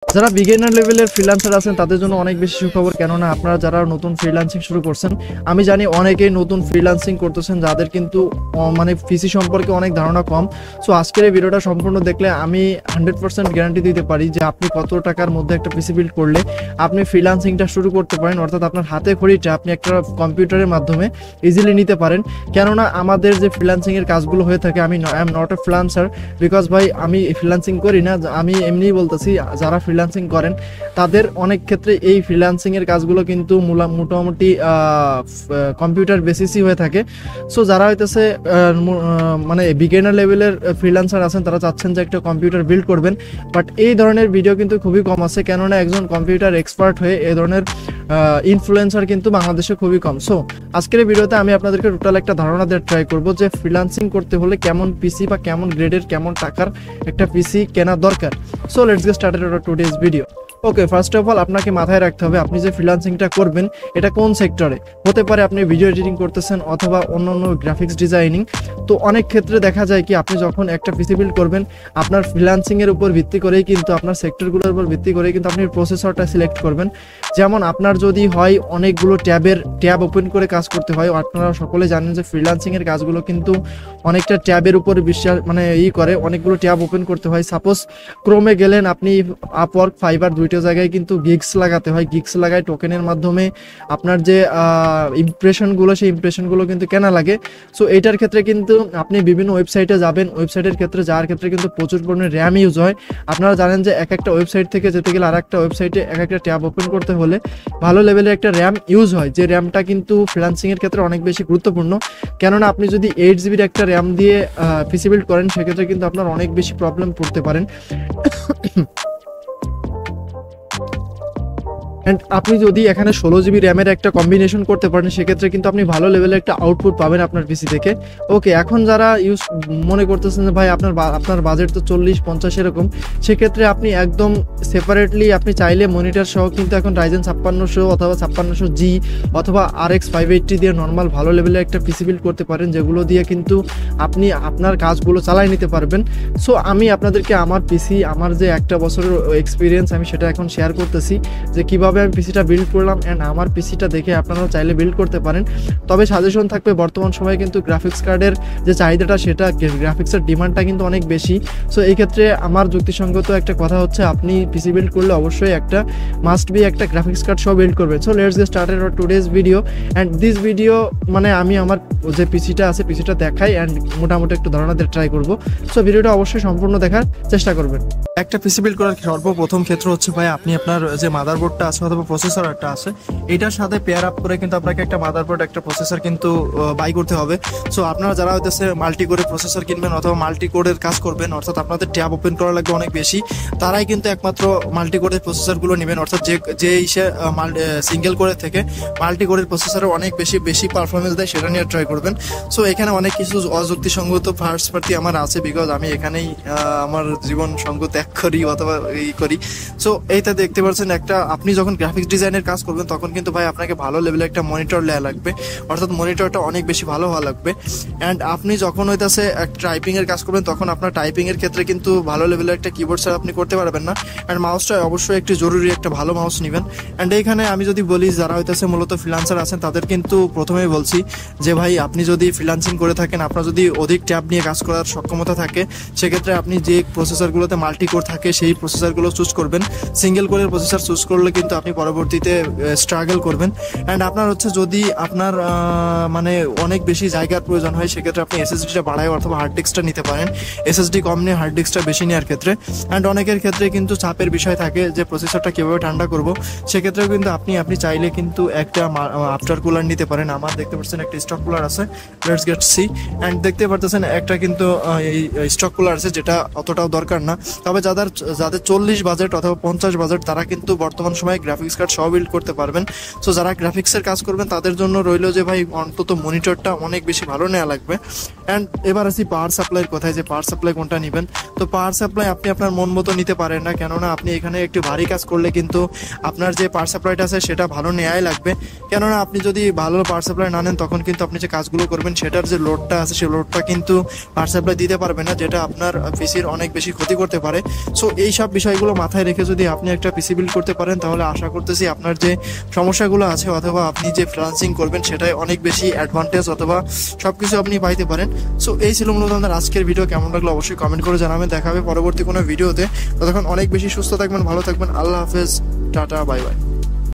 যারা বিগিনার লেভেলের ফ্রিল্যান্সার আছেন তাদের জন্য অনেক বেশি সুখবর, কেননা আপনারা যারা নতুন ফ্রিল্যান্সিং শুরু করছেন, আমি জানি অনেকেই নতুন ফ্রিল্যান্সিং করতেছেন যাদের কিন্তু মানে পিসি সম্পর্কে অনেক ধারণা কম। সো আজকের এই ভিডিওটা সম্পূর্ণ দেখলে আমি 100% গ্যারান্টি দিতে পারি যে আপনি কত টাকার মধ্যে একটা পিসি বিল্ড করলে আপনি ফ্রিল্যান্সিংটা শুরু করতে পারেন, অর্থাৎ আপনার হাতে খড়িটা আপনি একটা কম্পিউটারের মাধ্যমে ইজিলি নিতে পারেন। কেননা আমাদের যে ফ্রিল্যান্সিংয়ের কাজগুলো হয়ে থাকে, আমি I am not a freelancer because ভাই আমি ফ্রিল্যান্সিং করি না, আমি এমনিই বলতেছি যারা ফ্রিল্যান্সিং করেন তাদের অনেক ক্ষেত্রে এই ফ্রিল্যান্সিংয়ের কাজগুলো কিন্তু মোটামুটি কম্পিউটার বেসিসই হয়ে থাকে। সো যারা হইতেছে মানে বিগিনার লেভেলের ফ্রিল্যান্সার আছেন তারা চাচ্ছেন যে একটা কম্পিউটার বিল্ড করবেন, বাট এই ধরনের ভিডিও কিন্তু খুবই কম আছে, কেননা একজন কম্পিউটার এক্সপার্ট হয়ে এই ধরনের ইনফ্লুয়েন্সার কিন্তু বাংলাদেশে খুবই কম। সো আজকের এই ভিডিওতে আমি আপনাদেরকে টোটাল একটা ধারণা দেওয়ার ট্রাই করব যে ফ্রিল্যান্সিং করতে হলে কেমন পিসি বা কেমন গ্রেডের কেমন টাকার একটা পিসি কেনা দরকার। So let's get started today's video. Okay, first of all আপনাকে মাথায় রাখতে হবে আপনি যে ফ্রিল্যান্সিংটা করবেন এটা কোন সেক্টরে হতে পারে। আপনি ভিডিও এডিটিং করতেছেন অথবা অন্য গ্রাফিক্স ডিজাইনিং, তো অনেক ক্ষেত্রে দেখা যায় কি আপনি যখন একটা পিসি বিল্ড করবেন আপনার ফ্রিল্যান্সিংয়ের উপর ভিত্তি করেই কিন্তু আপনার সেক্টরগুলোর উপর ভিত্তি করেই কিন্তু আপনি প্রসেসরটা সিলেক্ট করবেন। যেমন আপনার যদি হয় অনেকগুলো ট্যাব ওপেন করে কাজ করতে হয়, আপনারা সকলে জানেন যে ফ্রিল্যান্সিংয়ের কাজগুলো কিন্তু অনেকটা ট্যাবের উপর বিশ্বাস মানে করে অনেকগুলো ট্যাব ওপেন করতে হয়। সাপোজ ক্রোমে গেলেন আপনি, আপওয়ার্ক, ফাইবার দুইটা জায়গায় কিন্তু গিগস লাগাতে হয়, গিগস লাগায় টোকেনের মাধ্যমে আপনার যে ইমপ্রেশনগুলো সেই ইমপ্রেশনগুলো কিন্তু কেনা লাগে। সো এইটার ক্ষেত্রে কিন্তু আপনি বিভিন্ন ওয়েবসাইটে যাবেন, ওয়েবসাইটের ক্ষেত্রে যাওয়ার ক্ষেত্রে কিন্তু প্রচুর পরিমাণে র্যাম ইউজ হয়। আপনারা জানেন যে এক একটা ওয়েবসাইট থেকে যেতে গেলে আর একটা ওয়েবসাইটে এক একটা ট্যাব ওপেন করতে হলে ভালো লেভেলের একটা র্যাম ইউজ হয়, যে র্যামটা কিন্তু ফ্রিল্যান্সিংয়ের ক্ষেত্রে অনেক বেশি গুরুত্বপূর্ণ। কেননা আপনি যদি 8 জিবির একটা র্যাম দিয়ে পিসি বিল্ড করেন সেক্ষেত্রে কিন্তু আপনার অনেক বেশি প্রবলেম পড়তে পারেন। অ্যান্ড আপনি যদি এখানে 16 জিবি র্যামের একটা কম্বিনেশন করতে পারেন সেক্ষেত্রে কিন্তু আপনি ভালো লেভেলের একটা আউটপুট পাবেন আপনার পিসি থেকে। ওকে, এখন যারা মনে করতেছেন যে ভাই আপনার বাজেট তো 40-50 এরকম, সেক্ষেত্রে আপনি একদম সেপারেটলি আপনি চাইলে মনিটর সহ কিন্তু এখন Ryzen 5600 অথবা 5600G অথবা RX 580 দিয়ে নর্মাল ভালো লেভেলের একটা পিসি বিল্ড করতে পারেন, যেগুলো দিয়ে কিন্তু আপনি আপনার কাজগুলো চালাই নিতে পারবেন। সো আমি আপনাদেরকে আমার পিসি, আমার যে একটা বছরের এক্সপিরিয়েন্স আমি সেটা এখন শেয়ার করতেছি যে কীভাবে আমি পিসিটা বিল্ড করলাম, অ্যান্ড আমার পিসিটা দেখে আপনারাও চাইলে বিল্ড করতে পারেন। তবে সাজেশন থাকবে বর্তমান সময়ে কিন্তু গ্রাফিক্স কার্ডের যে চাহিদাটা সেটা গ্রাফিক্সের ডিমান্ডটা কিন্তু অনেক বেশি। সো এই ক্ষেত্রে আমার যুক্তিসঙ্গত একটা কথা হচ্ছে আপনি পিসি বিল্ড করলে অবশ্যই একটা মাস্ট বি একটা গ্রাফিক্স কার্ড সহ বিল্ড করবেন। So let's get started our today's video and this video মানে আমি আমার যে পিসিটা আছে পিসিটা দেখাই অ্যান্ড মোটামুটি একটু ধারণা দিয়ে ট্রাই করবো। সো ভিডিওটা অবশ্যই সম্পূর্ণ দেখার চেষ্টা করবেন। একটা পিসি বিল্ড করার সর্বপ্রথম ক্ষেত্র হচ্ছে ভাই আপনি আপনার যে মাদারবোর্ডটা আছে অথবা প্রসেসর একটা আছে এটার সাথে পেয়ার আপ করে কিন্তু আপনাকে একটা মাদারবোর্ড একটা প্রসেসর কিন্তু বাই করতে হবে। সো আপনারা যারা হইতেছে মাল্টি কোরের প্রসেসর কিনবেন অথবা মাল্টি কোরের কাজ করবেন, অর্থাৎ আপনাদের ট্যাব ওপেন করা লাগবে অনেক বেশি, তারাই কিন্তু একমাত্র মাল্টি কোরের প্রসেসরগুলো নেবেন। অর্থাৎ যে সিঙ্গেল কোরের থেকে মাল্টি কোরের প্রসেসরে অনেক বেশি পারফরমেন্স দেয় সেটা নিয়ে ট্রাই করবেন। সো এখানে অনেক কিছু অযুক্তিসঙ্গত ফার্স্ট পার্টি আমার আছে বিকজ আমি এখানেই আমার জীবন সঙ্গ ত্যাগ করি অথবা করি। সো এইটা দেখতে পাচ্ছেন একটা আপনি যখন গ্রাফিক্স ডিজাইনের কাজ করবেন তখন কিন্তু ভাই আপনাকে ভালো লেভেলের একটা মনিটর নেওয়া লাগবে, অর্থাৎ মনিটরটা অনেক বেশি ভালো হওয়া লাগবে। অ্যান্ড আপনি যখন হইতেছে টাইপিংয়ের কাজ করবেন তখন আপনার টাইপিংয়ের ক্ষেত্রে কিন্তু ভালো লেভেলের একটা কিবোর্ড ছাড়া আপনি করতে পারবেন না। অ্যান্ড মাউসটা অবশ্যই একটি জরুরি একটা ভালো মাউস নেবেন। অ্যান্ড এইখানে আমি যদি বলি যারা হইতেছে মূলত ফ্রিল্যান্সার আছেন তাদের কিন্তু প্রথমেই বলছি যে ভাই আপনি যদি ফ্রিল্যান্সিং করে থাকেন, আপনার যদি অধিক ট্যাব নিয়ে কাজ করার সক্ষমতা থাকে সেক্ষেত্রে আপনি যে প্রসেসরগুলোতে মাল্টি কোর থাকে সেই প্রসেসরগুলো চুজ করবেন। সিঙ্গেল কোরের প্রসেসর চুজ করলে কিন্তু আপনি পরবর্তীতে স্ট্রাগল করবেন। অ্যান্ড আপনার হচ্ছে যদি আপনার মানে অনেক বেশি জায়গার প্রয়োজন হয় সেক্ষেত্রে আপনি এসএসডিটা বাড়ায় অথবা হার্ড ডিস্কটা নিতে পারেন, এসএসডি কম নিয়ে হার্ড ডিস্কটা বেশি নেওয়ার ক্ষেত্রে। অ্যান্ড অনেকের ক্ষেত্রে কিন্তু চাপের বিষয় থাকে যে প্রসেসরটা কীভাবে ঠান্ডা করব, সেক্ষেত্রেও কিন্তু আপনি চাইলে কিন্তু একটা আফটার কুলার নিতে পারেন। আমার দেখতে পাচ্ছেন একটা স্টক কুলার আছে, লেটস গেট সি। অ্যান্ড দেখতে পারতেছেন একটা কিন্তু এই স্টক কুলার আছে যেটা অতটাও দরকার না। তবে যাদের 40 বাজেট অথবা 50 বাজেট তারা কিন্তু বর্তমান সময়ে গ্রাফিক্স কার্ড সহ বিল্ড করতে পারবেন। সো যারা গ্রাফিক্সের কাজ করবেন তাদের জন্য রইলো যে ভাই অন্তত মনিটরটা অনেক বেশি ভালো নেওয়া লাগবে। অ্যান্ড এবার আসি পাওয়ার সাপ্লাইয়ের কথায়, যে পাওয়ার সাপ্লাই কোনটা নেবেন। তো পাওয়ার সাপ্লাই আপনি আপনার মন মতো নিতে পারেন না, কেননা আপনি এখানে একটু ভারী কাজ করলে কিন্তু আপনার যে পাওয়ার সাপ্লাইটা আছে সেটা ভালো নেওয়াই লাগবে। কেননা আপনি যদি ভালো পাওয়ার সাপ্লাই না নেন তখন কিন্তু আপনি যে কাজগুলো করবেন সেটার যে লোডটা আছে সেই লোডটা কিন্তু পাওয়ার সাপ্লাই দিতে পারবে না, যেটা আপনার পিসির অনেক বেশি ক্ষতি করতে পারে। সো এই সব বিষয়গুলো মাথায় রেখে যদি আপনি একটা পিসি বিল্ড করতে পারেন তাহলে আশা করতেছি আপনার যে সমস্যাগুলো আছে অথবা আপনি যে ফ্রিল্যান্সিং করবেন সেটাই অনেক বেশি অ্যাডভান্টেজ অথবা সবকিছু আপনি পাইতে পারেন। সো এই ছিল মূলত আমাদের আজকের ভিডিও। কেমন লাগলো অবশ্যই কমেন্ট করে জানাবেন। দেখা হবে পরবর্তী কোনো ভিডিওতে। ততক্ষণ অনেক বেশি সুস্থ থাকবেন, ভালো থাকবেন। আল্লাহ হাফেজ, টাটা, বাই বাই।